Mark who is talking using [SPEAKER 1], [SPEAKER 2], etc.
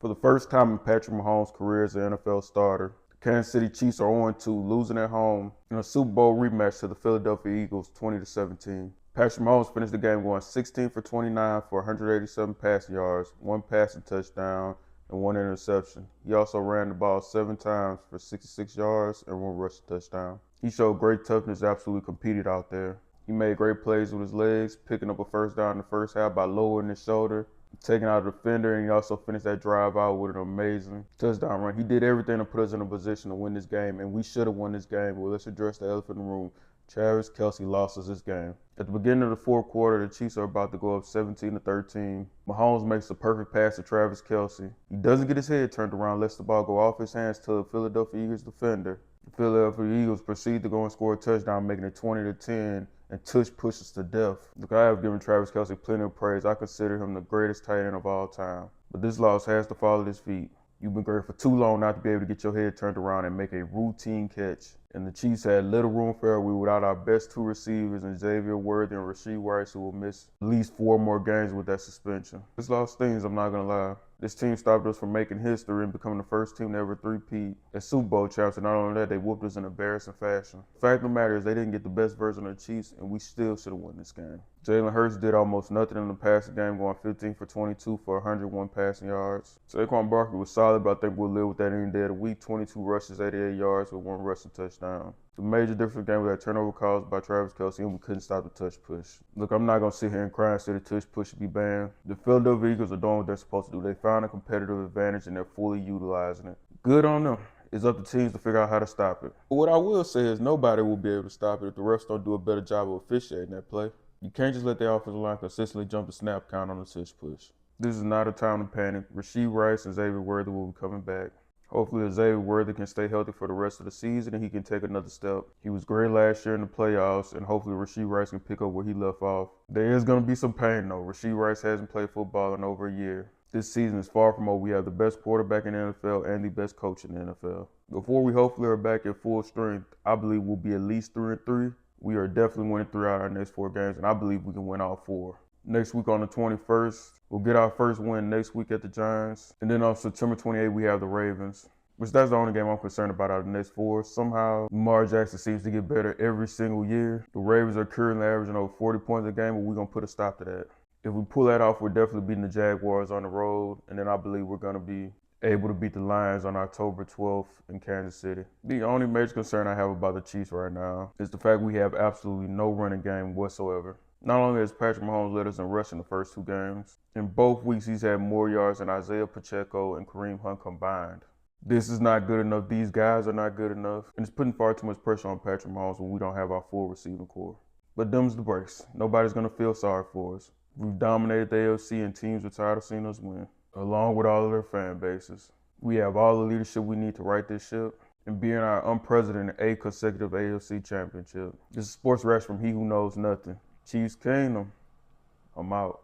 [SPEAKER 1] For the first time in Patrick Mahomes' career as an NFL starter, the Kansas City Chiefs are 0-2, losing at home in a Super Bowl rematch to the Philadelphia Eagles 20-17. Patrick Mahomes finished the game going 16 for 29 for 187 passing yards, 1 passing touchdown, and 1 interception. He also ran the ball 7 times for 66 yards and 1 rushing touchdown. He showed great toughness, absolutely competed out there. He made great plays with his legs, picking up a first down in the first half by lowering his shoulder, taking out a defender, and he also finished that drive out with an amazing touchdown run. He did everything to put us in a position to win this game, and we should have won this game. Well, let's address the elephant in the room. Travis Kelce lost us this game. At the beginning of the fourth quarter, the Chiefs are about to go up 17-13. Mahomes makes the perfect pass to Travis Kelce. He doesn't get his head turned around, lets the ball go off his hands to the Philadelphia Eagles defender. The Philadelphia Eagles proceed to go and score a touchdown, making it 20-10, and tush pushes to death. Look, I have given Travis Kelce plenty of praise. I consider him the greatest tight end of all time. But this loss has to fall at his feet. You've been great for too long not to be able to get your head turned around and make a routine catch. And the Chiefs had little room for error without our best 2 receivers, and Xavier Worthy and Rashee Rice, who will miss at least 4 more games with that suspension. This loss stings, I'm not going to lie. This team stopped us from making history and becoming the first team to ever three-peat as Super Bowl champs, and not only that, they whooped us in embarrassing fashion. The fact of the matter is they didn't get the best version of the Chiefs, and we still should have won this game. Jalen Hurts did almost nothing in the passing game, going 15 for 22 for 101 passing yards. Saquon Barkley was solid, but I think we'll live with that any day of the week. 22 rushes, 88 yards with 1 rushing touchdown. The major difference game was that turnover caused by Travis Kelce, and we couldn't stop the tush push. Look, I'm not going to sit here and cry and say the tush push should be banned. The Philadelphia Eagles are doing what they're supposed to do. They found a competitive advantage, and they're fully utilizing it. Good on them. It's up to teams to figure out how to stop it. But what I will say is nobody will be able to stop it if the refs don't do a better job of officiating that play. You can't just let the offensive line consistently jump the snap count on the tush push. This is not a time to panic. Rashee Rice and Xavier Worthy will be coming back. Hopefully Xavier Worthy can stay healthy for the rest of the season and he can take another step. He was great last year in the playoffs, and hopefully Rashee Rice can pick up where he left off. There is going to be some pain though. Rashee Rice hasn't played football in over a year. This season is far from over. We have the best quarterback in the NFL and the best coach in the NFL. Before we hopefully are back at full strength, I believe we'll be at least 3-3. We are definitely winning 3 out of our next 4 games, and I believe we can win all 4. Next week on the 21st, we'll get our first win next week at the Giants. And then on September 28th, we have the Ravens, which that's the only game I'm concerned about out of the next 4. Somehow, Lamar Jackson seems to get better every single year. The Ravens are currently averaging over 40 points a game, but we're going to put a stop to that. If we pull that off, we're definitely beating the Jaguars on the road, and then I believe we're going to be able to beat the Lions on October 12th in Kansas City. The only major concern I have about the Chiefs right now is the fact we have absolutely no running game whatsoever. Not only has Patrick Mahomes led us in rushing the first 2 games, in both weeks he's had more yards than Isaiah Pacheco and Kareem Hunt combined. This is not good enough. These guys are not good enough. And it's putting far too much pressure on Patrick Mahomes when we don't have our full receiving core. But them's the breaks. Nobody's going to feel sorry for us. We've dominated the AFC and teams are tired of seeing us win, along with all of their fan bases. We have all the leadership we need to right this ship and be in our unprecedented 8th consecutive AFC championship. This is Sports Reaction from He Who Knows Nothing. Chiefs Kingdom. I'm out.